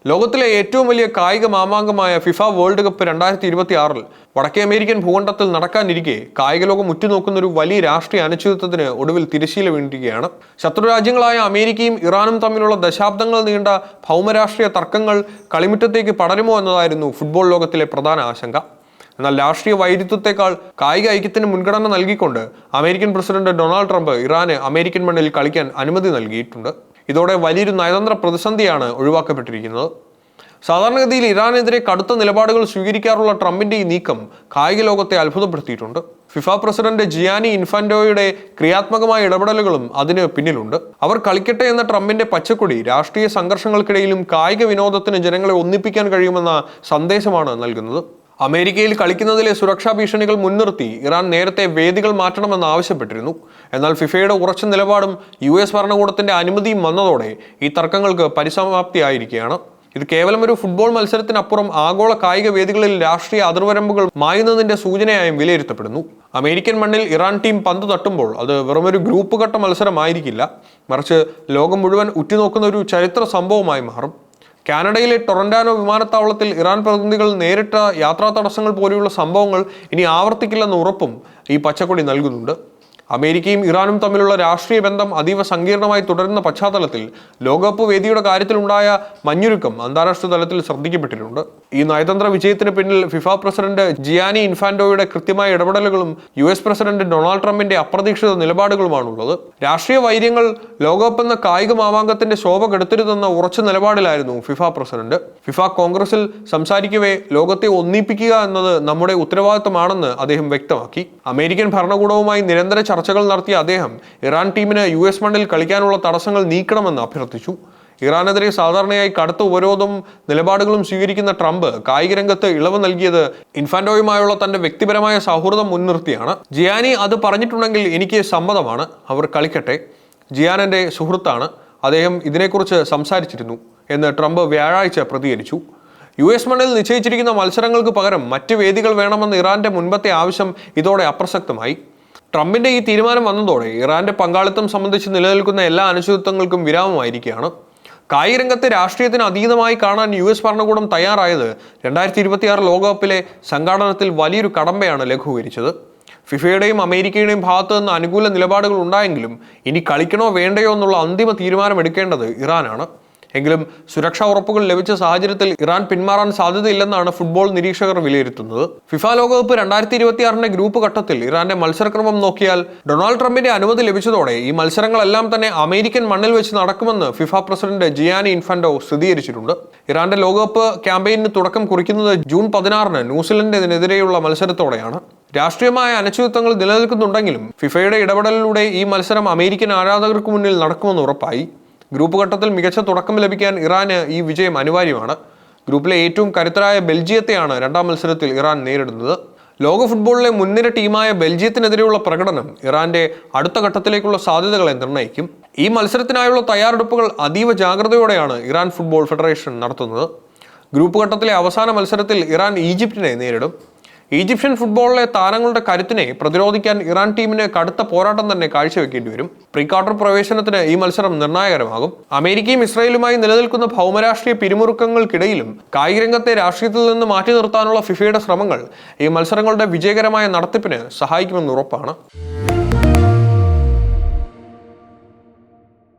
ലോകത്തിലെ ഏറ്റവും വലിയ കായിക മാമാങ്കമായ ഫിഫ വേൾഡ് കപ്പ് 2026 വടക്കേ അമേരിക്കൻ ഭൂഖണ്ഡത്തിൽ നടക്കാനിരിക്കെ കായിക ലോകം ഉറ്റുനോക്കുന്ന ഒരു വലിയ രാഷ്ട്രീയ അനിശ്ചിതത്വത്തിന് ഒടുവിൽ തിരശ്ശീല വീണിരിക്കുകയാണ്. ശത്രുരാജ്യങ്ങളായ അമേരിക്കയും ഇറാനും തമ്മിലുള്ള ദശാബ്ദങ്ങൾ നീണ്ട ഭൗമരാഷ്ട്രീയ തർക്കങ്ങൾ കളിമുറ്റത്തേക്ക് പടരുമോ എന്നതായിരുന്നു ഫുട്ബോൾ ലോകത്തിലെ പ്രധാന ആശങ്ക. എന്നാൽ രാഷ്ട്രീയ വൈരുദ്ധ്യത്തെക്കാൾ കായിക ഐക്യത്തിന് മുൻഗണന നൽകിക്കൊണ്ട് അമേരിക്കൻ പ്രസിഡന്റ് ഡൊണാൾഡ് ട്രംപ് ഇറാന് അമേരിക്കൻ മണ്ണിൽ കളിക്കാൻ അനുമതി നൽകിയിട്ടുണ്ട്. ഇതോടെ വലിയൊരു നയതന്ത്ര പ്രതിസന്ധിയാണ് ഒഴിവാക്കപ്പെട്ടിരിക്കുന്നത്. സാധാരണഗതിയിൽ ഇറാനെതിരെ കടുത്ത നിലപാടുകൾ സ്വീകരിക്കാറുള്ള ട്രംപിന്റെ ഈ നീക്കം കായിക ലോകത്തെ അത്ഭുതപ്പെടുത്തിയിട്ടുണ്ട്. ഫിഫ പ്രസിഡന്റ് ജിയാനി ഇൻഫാന്റോയുടെ ക്രിയാത്മകമായ ഇടപെടലുകളും അതിന് പിന്നിലുണ്ട്. അവർ കളിക്കട്ടെ എന്ന ട്രംപിന്റെ പച്ചക്കൊടി രാഷ്ട്രീയ സംഘർഷങ്ങൾക്കിടയിലും കായിക വിനോദത്തിന് ജനങ്ങളെ ഒന്നിപ്പിക്കാൻ കഴിയുമെന്ന സന്ദേശമാണ് നൽകുന്നത്. അമേരിക്കയിൽ കളിക്കുന്നതിലെ സുരക്ഷാ ഭീഷണികൾ മുൻനിർത്തി ഇറാൻ നേരത്തെ വേദികൾ മാറ്റണമെന്ന് ആവശ്യപ്പെട്ടിരുന്നു. എന്നാൽ ഫിഫയുടെ ഉറച്ച നിലപാടും US ഭരണകൂടത്തിന്റെ അനുമതിയും വന്നതോടെ ഈ തർക്കങ്ങൾക്ക് പരിസമാപ്തിയായിരിക്കുകയാണ്. ഇത് കേവലം ഒരു ഫുട്ബോൾ മത്സരത്തിനപ്പുറം ആഗോള കായിക വേദികളിൽ രാഷ്ട്രീയ അതിർവരമ്പുകൾ മായുന്നതിന്റെ സൂചനയായും വിലയിരുത്തപ്പെടുന്നു. അമേരിക്കൻ മണ്ണിൽ ഇറാൻ ടീം പന്ത് തട്ടുമ്പോൾ അത് വെറുമൊരു ഗ്രൂപ്പ് ഘട്ട മത്സരമായിരിക്കില്ല, മറിച്ച് ലോകം മുഴുവൻ ഉറ്റുനോക്കുന്ന ഒരു ചരിത്ര സംഭവമായി മാറും. കാനഡയിലെ ടൊറന്റോ വിമാനത്താവളത്തിൽ ഇറാൻ പ്രതിനിധികൾ നേരിട്ട യാത്രാ തടസ്സങ്ങൾ പോലെയുള്ള സംഭവങ്ങൾ ഇനി ആവർത്തിക്കില്ലെന്ന ഉറപ്പും ഈ പച്ചക്കൊടി നൽകുന്നുണ്ട്. അമേരിക്കയും ഇറാനും തമ്മിലുള്ള രാഷ്ട്രീയ ബന്ധം അതീവ സങ്കീർണമായി തുടരുന്ന പശ്ചാത്തലത്തിൽ ലോകകപ്പ് വേദിയുടെ കാര്യത്തിലുണ്ടായ മഞ്ഞുരുക്കം അന്താരാഷ്ട്ര തലത്തിൽ ശ്രദ്ധിക്കപ്പെട്ടിട്ടുണ്ട്. ഈ നയതന്ത്ര വിജയത്തിന് പിന്നിൽ ഫിഫ പ്രസിഡന്റ് ജിയാനി ഇൻഫാന്റോയുടെ കൃത്യമായ ഇടപെടലുകളും US പ്രസിഡന്റ് ഡൊണാൾഡ് ട്രംപിന്റെ അപ്രതീക്ഷിത നിലപാടുകളുമാണുള്ളത്. രാഷ്ട്രീയ വൈര്യങ്ങൾ ലോകകപ്പ് എന്ന കായിക മാമാങ്കത്തിന്റെ ശോഭ കെടുത്തരുതെന്ന ഉറച്ച നിലപാടിലായിരുന്നു ഫിഫ പ്രസിഡന്റ്. ഫിഫ കോൺഗ്രസിൽ സംസാരിക്കവേ ലോകത്തെ ഒന്നിപ്പിക്കുക എന്നത് നമ്മുടെ ഉത്തരവാദിത്തമാണെന്ന് അദ്ദേഹം വ്യക്തമാക്കി. അമേരിക്കൻ ഭരണകൂടവുമായി നിരന്തര ചർച്ചകൾ നടത്തിയ അദ്ദേഹം ഇറാൻ ടീമിന് US മണ്ണിൽ കളിക്കാനുള്ള തടസ്സങ്ങൾ നീക്കണമെന്ന് അഭ്യർത്ഥിച്ചു. ഇറാനെതിരെ സാധാരണയായി കടുത്ത ഉപരോധവും നിലപാടുകളും സ്വീകരിക്കുന്ന ട്രംപ് കായിക രംഗത്ത് ഇളവ് നൽകിയത് ഇൻഫാന്റോയുമായുള്ള തന്റെ വ്യക്തിപരമായ സൗഹൃദം മുൻനിർത്തിയാണ്. ജിയാനി അത് പറഞ്ഞിട്ടുണ്ടെങ്കിൽ എനിക്ക് സമ്മതമാണ്, അവർ കളിക്കട്ടെ. ജിയാൻ എൻ്റെ സുഹൃത്താണ്, അദ്ദേഹം ഇതിനെക്കുറിച്ച് സംസാരിച്ചിരുന്നു എന്ന് ട്രംപ് വ്യാഴാഴ്ച പ്രതികരിച്ചു. US മണ്ണിൽ നിശ്ചയിച്ചിരിക്കുന്ന മത്സരങ്ങൾക്ക് പകരം മറ്റ് വേദികൾ വേണമെന്ന ഇറാന്റെ മുൻപത്തെ ആവശ്യം ഇതോടെ അപ്രസക്തമായി. ട്രംപിന്റെ ഈ തീരുമാനം വന്നതോടെ ഇറാന്റെ പങ്കാളിത്തം സംബന്ധിച്ച് നിലനിൽക്കുന്ന എല്ലാ അനിശ്ചിതത്വങ്ങൾക്കും വിരാമമായിരിക്കുകയാണ്. കായിക രംഗത്തെ രാഷ്ട്രീയത്തിന് അതീതമായി കാണാൻ US ഭരണകൂടം തയ്യാറായത് 2026 ലോകകപ്പിലെ സംഘാടനത്തിൽ വലിയൊരു കടമ്പയാണ് ലഘൂകരിച്ചത്. ഫിഫയുടെയും അമേരിക്കയുടെയും ഭാഗത്തു നിന്ന് അനുകൂല നിലപാടുകൾ ഉണ്ടായെങ്കിലും ഇനി കളിക്കണോ വേണ്ടയോ എന്നുള്ള അന്തിമ തീരുമാനം എടുക്കേണ്ടത് ഇറാനാണ്. എങ്കിലും സുരക്ഷാ ഉറപ്പുകൾ ലഭിച്ച സാഹചര്യത്തിൽ ഇറാൻ പിന്മാറാൻ സാധ്യതയില്ലെന്നാണ് ഫുട്ബോൾ നിരീക്ഷകർ വിലയിരുത്തുന്നത്. ഫിഫ ലോകകപ്പ് 2026 ഗ്രൂപ്പ് ഘട്ടത്തിൽ ഇറാന്റെ മത്സരക്രമം നോക്കിയാൽ ഡൊണാൾഡ് ട്രംപിന്റെ അനുമതി ലഭിച്ചതോടെ ഈ മത്സരങ്ങളെല്ലാം തന്നെ അമേരിക്കൻ മണ്ണിൽ വെച്ച് നടക്കുമെന്ന് ഫിഫ പ്രസിഡന്റ് ജിയാനി ഇൻഫാന്റോ സ്ഥിരീകരിച്ചിട്ടുണ്ട്. ഇറാന്റെ ലോകകപ്പ് ക്യാമ്പയിന് തുടക്കം കുറിക്കുന്നത് ജൂൺ 16 ന്യൂസിലൻഡിനെതിരെയുള്ള മത്സരത്തോടെയാണ്. രാഷ്ട്രീയമായ അനിശ്ചിതത്വങ്ങൾ നിലനിൽക്കുന്നുണ്ടെങ്കിലും ഫിഫയുടെ ഇടപെടലിലൂടെ ഈ മത്സരം അമേരിക്കൻ ആരാധകർക്ക് മുന്നിൽ നടക്കുമെന്ന് ഉറപ്പായി. ഗ്രൂപ്പ് ഘട്ടത്തിൽ മികച്ച തുടക്കം ലഭിക്കാൻ ഇറാന് ഈ വിജയം അനിവാര്യമാണ്. ഗ്രൂപ്പിലെ ഏറ്റവും കരുത്തരായ ബെൽജിയത്തെയാണ് രണ്ടാം മത്സരത്തിൽ ഇറാൻ നേരിടുന്നത്. ലോക ഫുട്ബോളിലെ മുൻനിര ടീമായ ബെൽജിയത്തിനെതിരെയുള്ള പ്രകടനം ഇറാന്റെ അടുത്ത ഘട്ടത്തിലേക്കുള്ള സാധ്യതകളെ നിർണ്ണയിക്കും. ഈ മത്സരത്തിനായുള്ള തയ്യാറെടുപ്പുകൾ അതീവ ജാഗ്രതയോടെയാണ് ഇറാൻ ഫുട്ബോൾ ഫെഡറേഷൻ നടത്തുന്നത്. ഗ്രൂപ്പ് ഘട്ടത്തിലെ അവസാന മത്സരത്തിൽ ഇറാൻ ഈജിപ്തിനെ നേരിടും. ഈജിപ്ഷ്യൻ ഫുട്ബോളിലെ താരങ്ങളുടെ കരുത്തിനെ പ്രതിരോധിക്കാൻ ഇറാൻ ടീമിന് കടുത്ത പോരാട്ടം തന്നെ കാഴ്ചവെക്കേണ്ടി വരും. പ്രീ ക്വാർട്ടർ പ്രവേശനത്തിന് ഈ മത്സരം നിർണായകരമാകും. അമേരിക്കയും ഇസ്രായേലുമായി നിലനിൽക്കുന്ന ഭൗമരാഷ്ട്രീയ പിരിമുറുക്കങ്ങൾക്കിടയിലും കായിക രംഗത്തെ രാഷ്ട്രീയത്തിൽ നിന്ന് മാറ്റി നിർത്താനുള്ള ഫിഫയുടെ ശ്രമങ്ങൾ ഈ മത്സരങ്ങളുടെ വിജയകരമായ നടത്തിപ്പിന് സഹായിക്കുമെന്ന് ഉറപ്പാണ്.